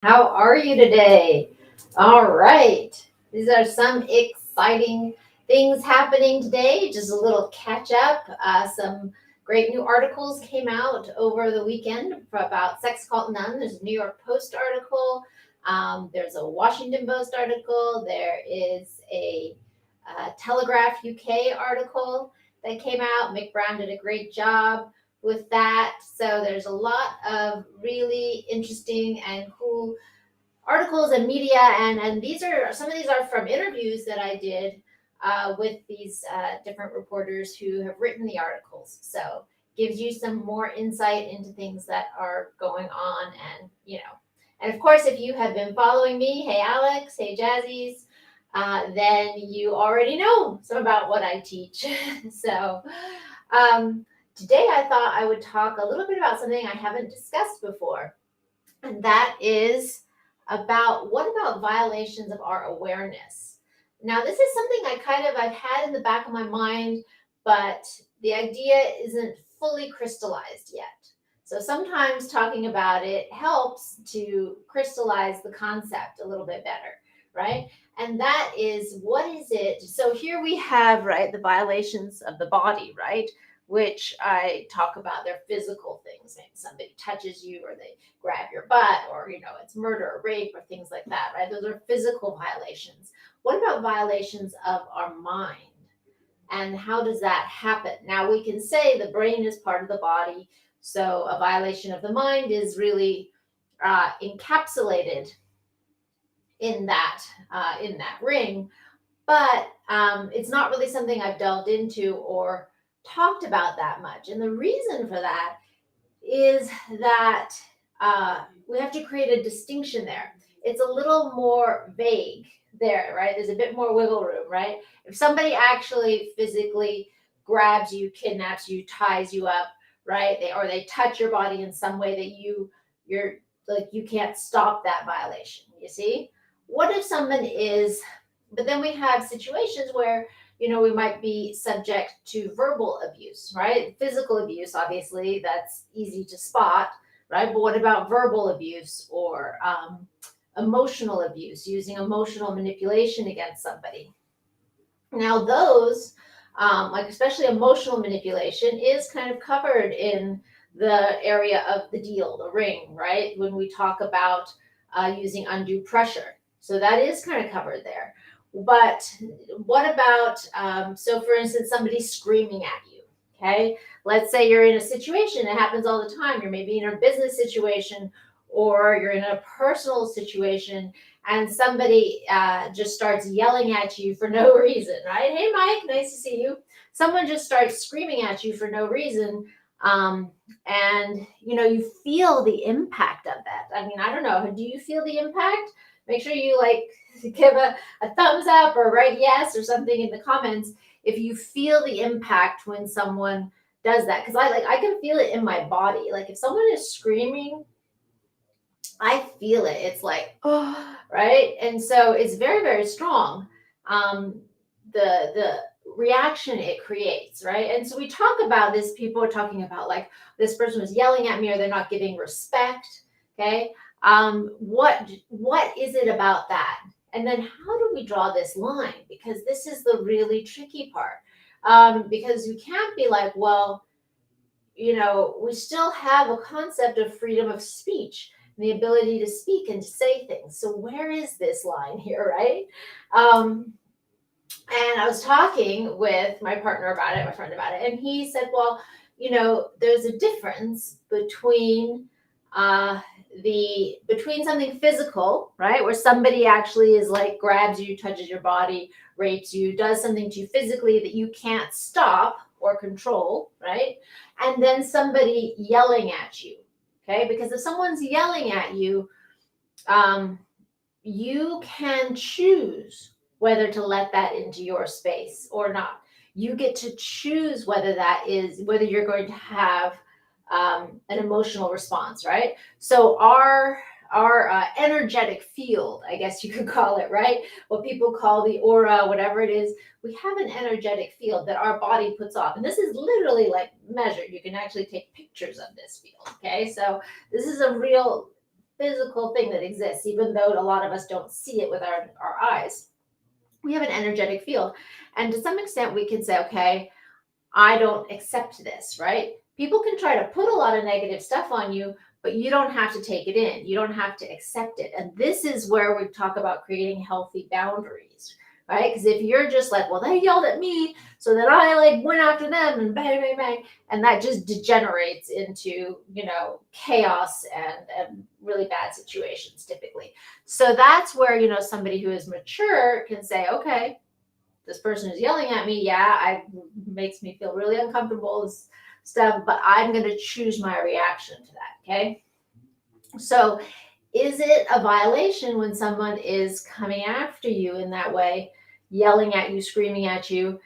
How are you today? All right. These are some exciting things happening today. Just a little catch up. Some great new articles came out over the weekend about sex cult none. There's a New York Post article. There's a Washington Post article. There is a Telegraph UK article that came out. Mick Brown did a great job with that. So there's a lot of really interesting and cool articles and media, and these are some of these are from interviews that I did with these different reporters who have written the articles. So gives you some more insight into things that are going on, and of course, if you have been following me, hey Alex, hey Jazzies, then you already know some about what I teach. So today I thought I would talk a little bit about something I haven't discussed before, and that is about what about violations of our awareness. Now, this is something I've had in the back of my mind, but the idea isn't fully crystallized yet. So sometimes talking about it helps to crystallize the concept a little bit better, right? And that is, what is it? So here we have, right, the violations of the body, right? Which I talk about, they're physical things. Maybe somebody touches you, or they grab your butt, or it's murder or rape or things like that, right? Those are physical violations. What about violations of our mind? And how does that happen? Now, we can say the brain is part of the body, so a violation of the mind is really encapsulated in that ring. But it's not really something I've delved into or talked about that much. And the reason for that is that we have to create a distinction there. It's a little more vague there, right? There's a bit more wiggle room, right? If somebody actually physically grabs you, kidnaps you, ties you up, right? They touch your body in some way that you're like, you can't stop that violation. You see? What if someone is, but then we have situations where we might be subject to verbal abuse, right? Physical abuse, obviously, that's easy to spot, right? But what about verbal abuse or emotional abuse, using emotional manipulation against somebody? Now, those, like especially emotional manipulation, is kind of covered in the area of the deal, the ring, right? When we talk about using undue pressure. So that is kind of covered there. But what about, so for instance, somebody screaming at you, okay? Let's say you're in a situation, it happens all the time. You're maybe in a business situation, or you're in a personal situation, and somebody just starts yelling at you for no reason, right? Hey, Mike, nice to see you. Someone just starts screaming at you for no reason. And you feel the impact of that. I mean, I don't know. Do you feel the impact? Make sure you give a thumbs up or write yes or something in the comments if you feel the impact when someone does that. Because I can feel it in my body. Like if someone is screaming, I feel it. It's like, oh, right? And so it's very, very strong. The reaction it creates, right? And so we talk about this. People are talking about like, this person was yelling at me, or they're not giving respect. Okay. What is it about that? And then how do we draw this line? Because this is the really tricky part. Because you can't be like, well, we still have a concept of freedom of speech, the ability to speak and to say things. So where is this line here, right? Um, and I was talking with my partner about it, my friend about it, and he said, well, there's a difference between the between something physical, right, where somebody actually is like grabs you, touches your body, rapes you, does something to you physically that you can't stop or control, right? And then somebody yelling at you, okay? Because if someone's yelling at you, um, you can choose whether to let that into your space or not. You get to choose whether you're going to have an emotional response, right? So our energetic field, I guess you could call it, right? What people call the aura, whatever it is, we have an energetic field that our body puts off. And this is literally like measured. You can actually take pictures of this field, okay? So this is a real physical thing that exists, even though a lot of us don't see it with our eyes. We have an energetic field. And to some extent, we can say, okay, I don't accept this, right? People can try to put a lot of negative stuff on you, but you don't have to take it in. You don't have to accept it. And this is where we talk about creating healthy boundaries, right? Because if you're just like, well, they yelled at me, so then I like went after them and bang, bang, bang, and that just degenerates into, chaos and really bad situations typically. So that's where, somebody who is mature can say, okay, this person is yelling at me. Yeah, it makes me feel really uncomfortable stuff, but I'm going to choose my reaction to that. Okay. So is it a violation when someone is coming after you in that way, yelling at you, screaming at you?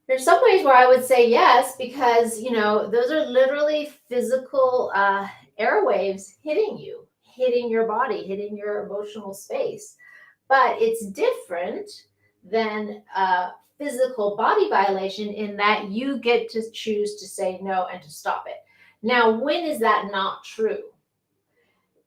There's some ways where I would say yes, because, those are literally physical airwaves hitting you, hitting your body, hitting your emotional space. But it's different than a physical body violation in that you get to choose to say no and to stop it. Now, when is that not true?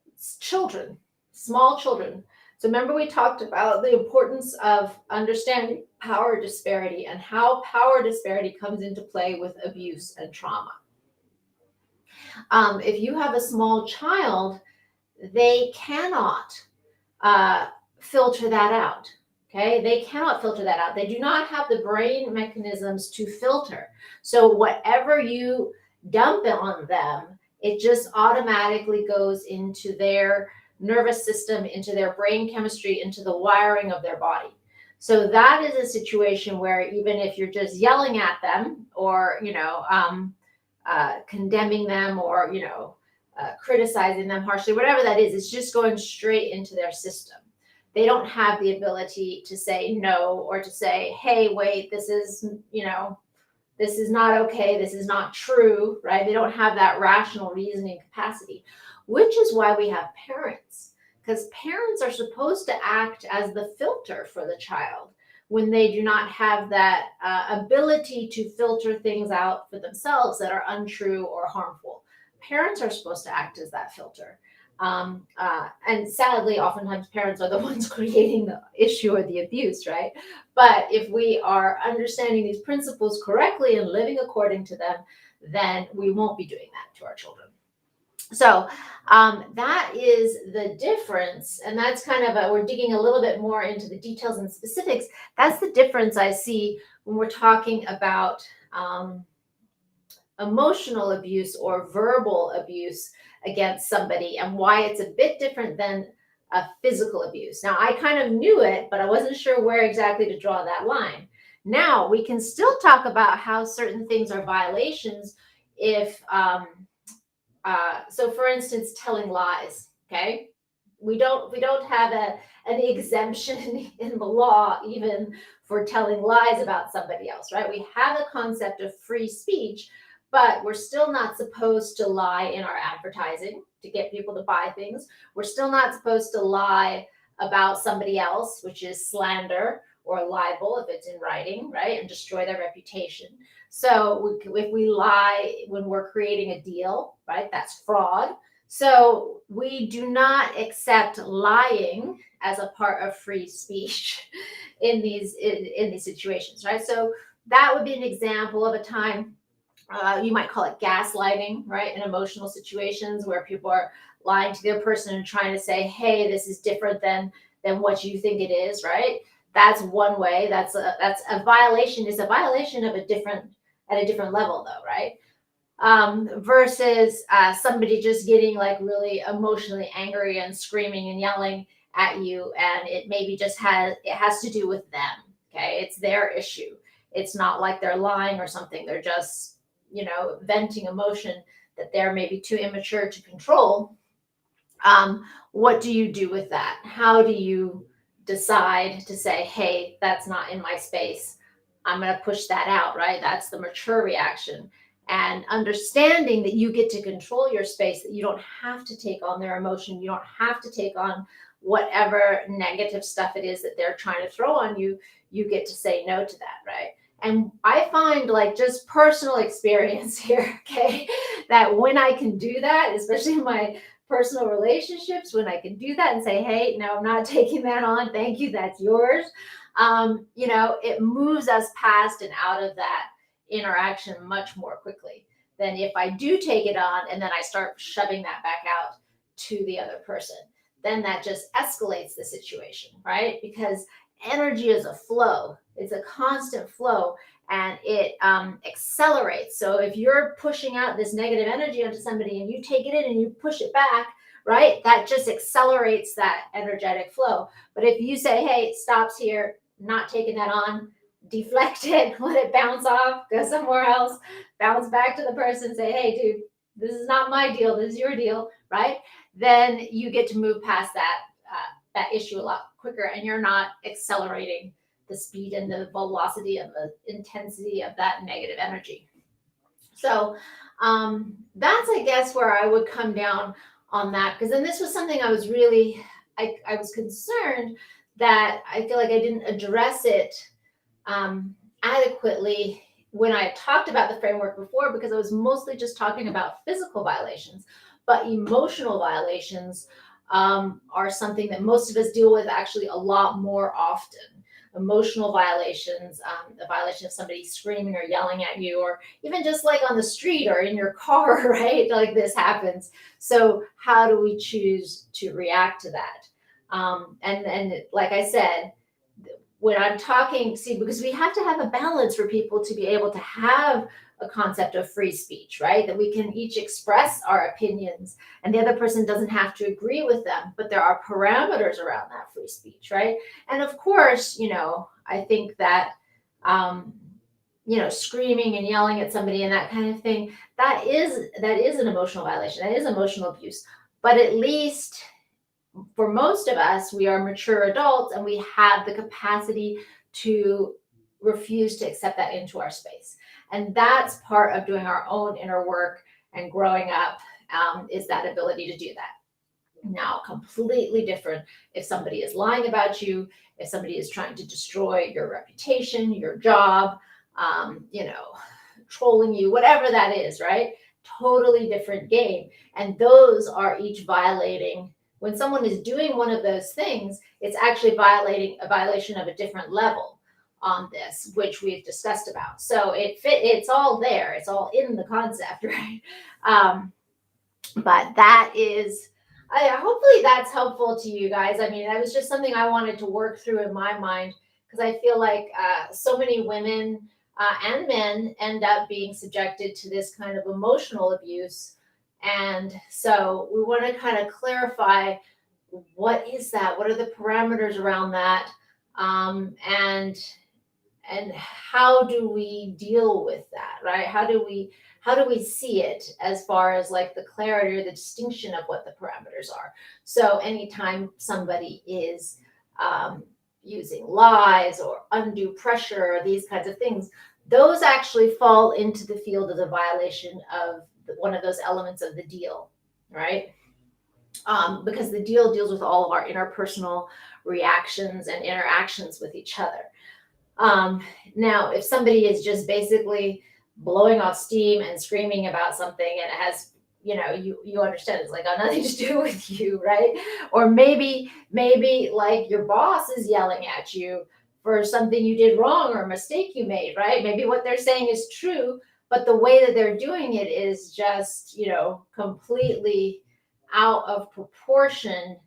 It's children, small children. So remember we talked about the importance of understanding power disparity and how power disparity comes into play with abuse and trauma. If you have a small child, they cannot filter that out. Okay, they cannot filter that out. They do not have the brain mechanisms to filter. So whatever you dump on them, it just automatically goes into their nervous system, into their brain chemistry, into the wiring of their body. So that is a situation where even if you're just yelling at them or, condemning them or, criticizing them harshly, whatever that is, it's just going straight into their system. They don't have the ability to say no or to say, hey, wait, this is not okay. This is not true, right? They don't have that rational reasoning capacity, which is why we have parents, because parents are supposed to act as the filter for the child when they do not have that ability to filter things out for themselves that are untrue or harmful. Parents are supposed to act as that filter. And sadly, oftentimes parents are the ones creating the issue or the abuse, right? But if we are understanding these principles correctly and living according to them, then we won't be doing that to our children. So that is the difference. And that's kind of we're digging a little bit more into the details and specifics. That's the difference I see when we're talking about emotional abuse or verbal abuse against somebody and why it's a bit different than a physical abuse. Now, I kind of knew it, but I wasn't sure where exactly to draw that line. Now, we can still talk about how certain things are violations if, so for instance, telling lies, okay? We don't have an exemption in the law even for telling lies about somebody else, right? We have a concept of free speech, but we're still not supposed to lie in our advertising to get people to buy things. We're still not supposed to lie about somebody else, which is slander or libel if it's in writing, right? And destroy their reputation. So if we lie when we're creating a deal, right, that's fraud. So we do not accept lying as a part of free speech in these situations, right? So that would be an example of a time. You might call it gaslighting, right? In emotional situations where people are lying to the other person and trying to say, hey, this is different than what you think it is, right? That's one way. That's a violation. It's a violation of at a different level though, right? Versus somebody just getting like really emotionally angry and screaming and yelling at you, and it maybe just has to do with them. Okay, it's their issue. It's not like they're lying or something. They're just venting emotion that they're maybe too immature to control. What do you do with that? How do you decide to say, hey, that's not in my space, I'm going to push that out, right? That's the mature reaction. And understanding that you get to control your space, that you don't have to take on their emotion, you don't have to take on whatever negative stuff it is that they're trying to throw on you. You get to say no to that, right? And I find, like, just personal experience here, okay, that when I can do that, especially in my personal relationships when I can do that and say, hey, no, I'm not taking that on. Thank you. That's yours. It moves us past and out of that interaction much more quickly than if I do take it on and then I start shoving that back out to the other person. Then that just escalates the situation, right? Because energy is a flow, it's a constant flow, and it accelerates. So if you're pushing out this negative energy onto somebody and you take it in and you push it back, right, that just accelerates that energetic flow. But if you say, hey, it stops here, not taking that on, deflect it, let it bounce off, go somewhere else, bounce back to the person, say, hey, dude, this is not my deal, this is your deal, right? Then you get to move past that issue a lot quicker, and you're not accelerating the speed and the velocity and the intensity of that negative energy. So that's, I guess, where I would come down on that, because then this was something I was really, I was concerned that I feel like I didn't address it adequately when I talked about the framework before, because I was mostly just talking about physical violations, but emotional violations are something that most of us deal with actually a lot more often. Emotional violations, the violation of somebody screaming or yelling at you, or even just like on the street or in your car, right? Like this happens. So how do we choose to react to that? And like I said, when I'm talking, see, because we have to have a balance for people to be able to have a concept of free speech, right? That we can each express our opinions and the other person doesn't have to agree with them, but there are parameters around that free speech, right? And of course, I think that, screaming and yelling at somebody and that kind of thing, that is an emotional violation. That is emotional abuse. But at least for most of us, we are mature adults and we have the capacity to refuse to accept that into our space. And that's part of doing our own inner work and growing up, is that ability to do that. Now, completely different if somebody is lying about you, if somebody is trying to destroy your reputation, your job, trolling you, whatever that is, right? Totally different game. And those are each violating. When someone is doing one of those things, it's actually violating a violation of a different level on this, which we've discussed about. So it's all there. It's all in the concept, right? But that is, hopefully that's helpful to you guys. I mean, that was just something I wanted to work through in my mind, because I feel like so many women and men end up being subjected to this kind of emotional abuse. And so we want to kind of clarify, what is that? What are the parameters around that? And how do we deal with that, right? How do we see it as far as like the clarity or the distinction of what the parameters are? So anytime somebody is using lies or undue pressure or these kinds of things, those actually fall into the field of the violation of one of those elements of the deal, right? Because the deal deals with all of our interpersonal reactions and interactions with each other. Now, if somebody is just basically blowing off steam and screaming about something, and it has, you understand, it's like got nothing to do with you, right? Or maybe like your boss is yelling at you for something you did wrong or a mistake you made, right? Maybe what they're saying is true, but the way that they're doing it is just, completely out of proportion,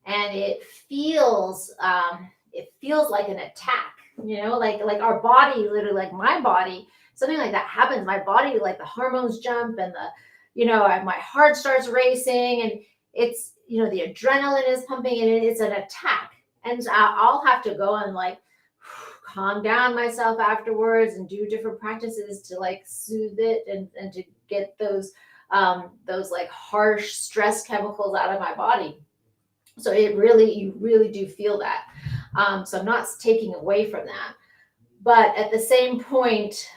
and it feels like an attack. Like our body, literally, like my body, something like that happens, my body, like the hormones jump, and my heart starts racing, and it's, the adrenaline is pumping, and it's an attack. And I'll have to go and like calm down myself afterwards and do different practices to like soothe it, and to get those like harsh stress chemicals out of my body. So you really do feel that. So I'm not taking away from that, but at the same point,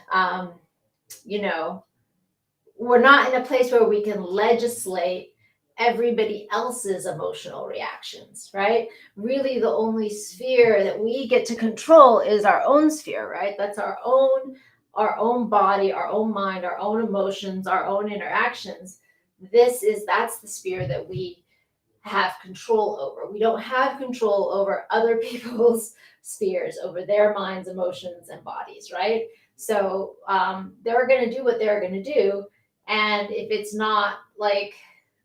we're not in a place where we can legislate everybody else's emotional reactions, right? Really, the only sphere that we get to control is our own sphere, right? That's our own body, our own mind, our own emotions, our own interactions. that's the sphere that we have control over. We don't have control over other people's spheres, over their minds, emotions, and bodies, right? So they're going to do what they're going to do. And if it's not like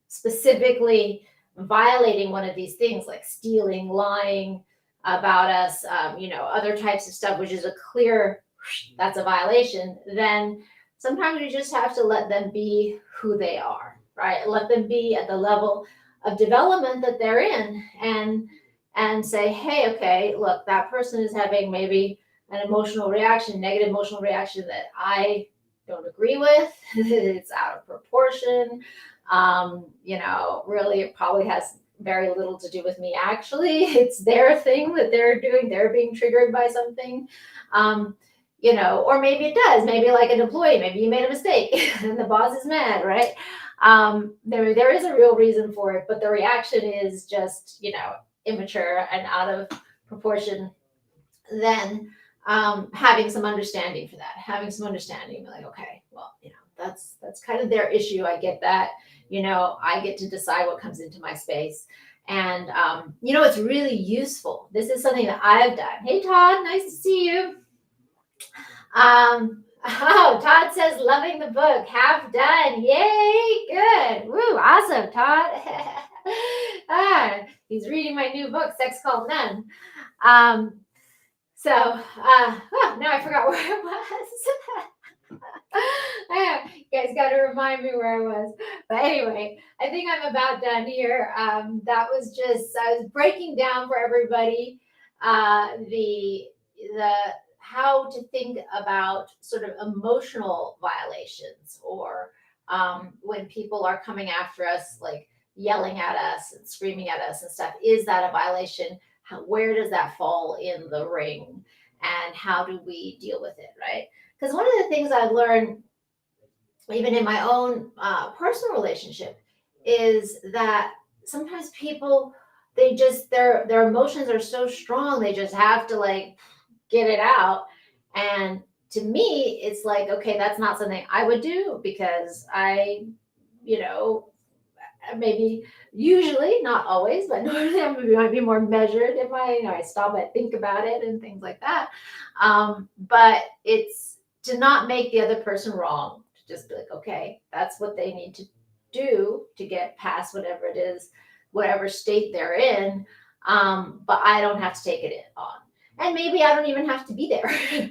specifically violating one of these things, like stealing, lying about us, other types of stuff, which is a clear, that's a violation, then sometimes we just have to let them be who they are, right? Let them be at the level of development that they're in, and say, hey, okay, look, that person is having maybe an emotional reaction, negative emotional reaction that I don't agree with. It's out of proportion. Really, it probably has very little to do with me, actually. It's their thing that they're doing. They're being triggered by something. Or maybe it does. Maybe like an employee, maybe you made a mistake and the boss is mad, right? There is a real reason for it, but the reaction is just, immature and out of proportion. Then having some understanding for that, like, okay, well, that's kind of their issue. I get that. I get to decide what comes into my space. And it's really useful. This is something that I've done. Hey, Todd, nice to see you. Todd says, loving the book, half done. Yay, good. Woo, awesome, Todd. He's reading my new book, Sex Called None. Now I forgot where I was. You guys got to remind me where I was. But anyway, I think I'm about done here. That was just, I was breaking down for everybody the how to think about sort of emotional violations, or when people are coming after us, like yelling at us and screaming at us and stuff. Is that a violation? Where does that fall in the ring? And how do we deal with it, right? Because one of the things I've learned, even in my own personal relationship, is that sometimes people, their emotions are so strong, they just have to like get it out. And to me, it's like, okay, that's not something I would do, because I, maybe, usually, not always, but normally I might be more measured if I stop and think about it and things like that. But it's to not make the other person wrong, to just be like, okay, that's what they need to do to get past whatever it is, whatever state they're in. But I don't have to take it on. And maybe I don't even have to be there.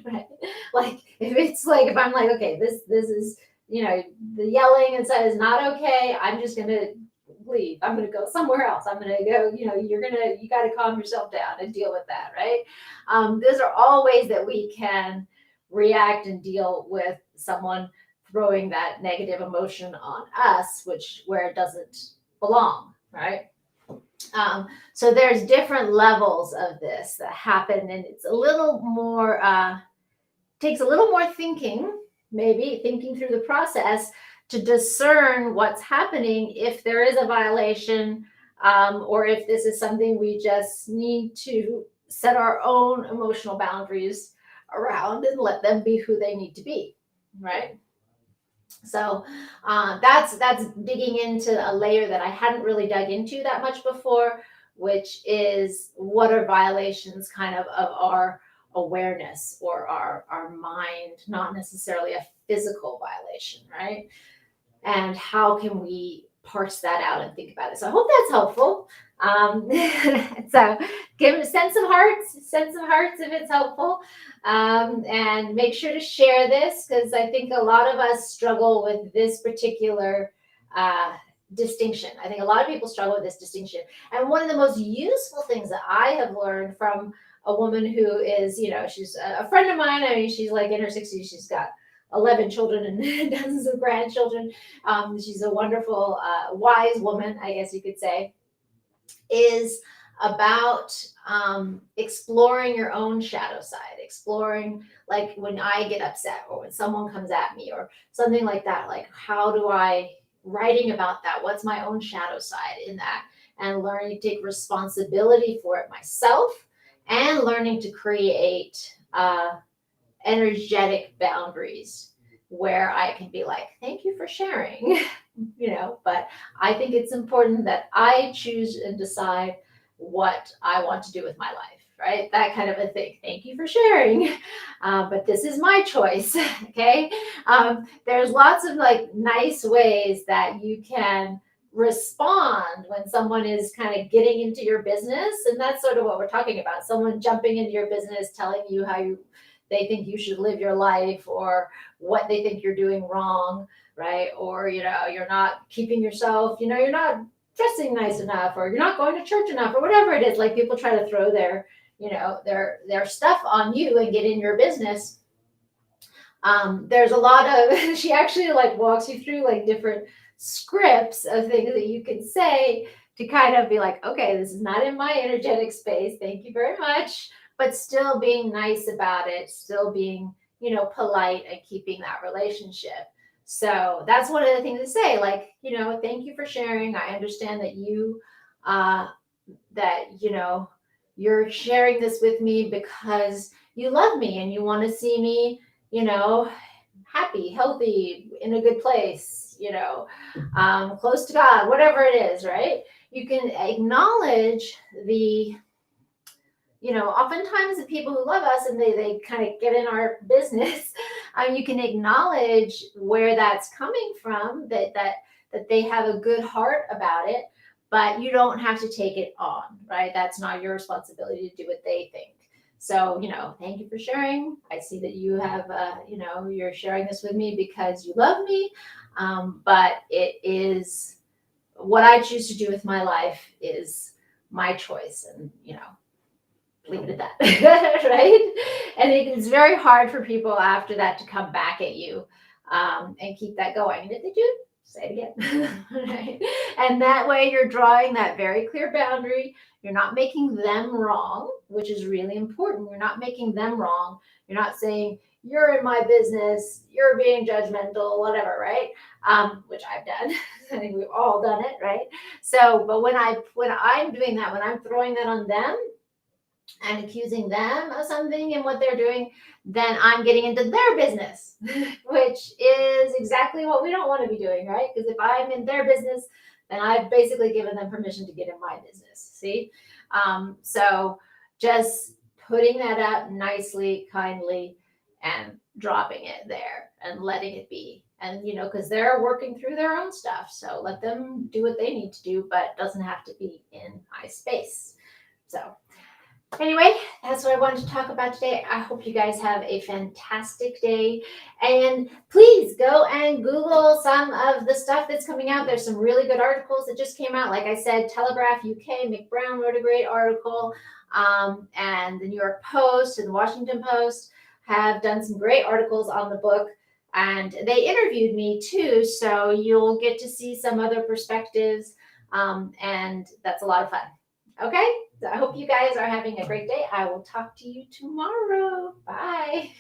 Right? Like if I'm like, okay, this is, the yelling inside is not okay. I'm just gonna leave. I'm gonna go somewhere else. I'm gonna go, you gotta calm yourself down and deal with that, right? Those are all ways that we can react and deal with someone throwing that negative emotion on us, where it doesn't belong, right? So there's different levels of this that happen, and it's a little more, takes a little more thinking, maybe thinking through the process to discern what's happening, if there is a violation, or if this is something we just need to set our own emotional boundaries around and let them be who they need to be, right? So that's digging into a layer that I hadn't really dug into that much before, which is, what are violations kind of our awareness or our mind, not necessarily a physical violation, right? And how can we parse that out and think about it? So I hope that's helpful. So send some hearts if it's helpful, and make sure to share this, because I think a lot of us struggle with this particular distinction. I think a lot of people struggle with this distinction. And one of the most useful things that I have learned from a woman who is, she's a friend of mine. I mean, she's like in her 60s. She's got 11 children and dozens of grandchildren. She's a wonderful, wise woman, I guess you could say, is about exploring your own shadow side, exploring, like when I get upset or when someone comes at me or something like that, like how do I, writing about that, what's my own shadow side in that, and learning to take responsibility for it myself, and learning to create energetic boundaries where I can be like, thank you for sharing. but I think it's important that I choose and decide what I want to do with my life, right? That kind of a thing. Thank you for sharing. But this is my choice, okay? There's lots of like nice ways that you can respond when someone is kind of getting into your business. And that's sort of what we're talking about. Someone jumping into your business, telling you they think you should live your life or what they think you're doing wrong, right? Or, you're not keeping yourself, you're not dressing nice enough, or you're not going to church enough, or whatever it is. Like people try to throw their stuff on you and get in your business. There's a lot of, she actually like walks you through like different scripts of things that you can say to kind of be like, okay, this is not in my energetic space. Thank you very much. But still being nice about it, still being, polite and keeping that relationship. So that's one of the things to say, like, thank you for sharing. I understand that you're sharing this with me because you love me and you want to see me, happy, healthy, in a good place, close to God, whatever it is, right? You can acknowledge oftentimes the people who love us and they kind of get in our business, you can acknowledge where that's coming from, that they have a good heart about it, but you don't have to take it on, right? That's not your responsibility to do what they think. So, thank you for sharing. I see that you have, you're sharing this with me because you love me. But it is what I choose to do with my life is my choice. And, leave it at that, right? And it is very hard for people after that to come back at you and keep that going. And if they do, say it again. Right? And that way you're drawing that very clear boundary. You're not making them wrong, which is really important. You're not making them wrong. You're not saying, you're in my business, you're being judgmental, whatever, right? Which I've done. I think we've all done it, right? So, but when I'm doing that, when I'm throwing that on them, and accusing them of something and what they're doing, then I'm getting into their business, which is exactly what we don't want to be doing, right? Because if I'm in their business, then I've basically given them permission to get in my business. See? So just putting that up nicely, kindly, and dropping it there and letting it be. And, because they're working through their own stuff. So let them do what they need to do, but it doesn't have to be in my space. So, anyway, that's what I wanted to talk about today. I hope you guys have a fantastic day. And please go and Google some of the stuff that's coming out. There's some really good articles that just came out. Like I said, Telegraph UK, Mick Brown wrote a great article. And the New York Post and the Washington Post have done some great articles on the book. And they interviewed me too. So you'll get to see some other perspectives. And that's a lot of fun. Okay? So I hope you guys are having a great day. I will talk to you tomorrow. Bye.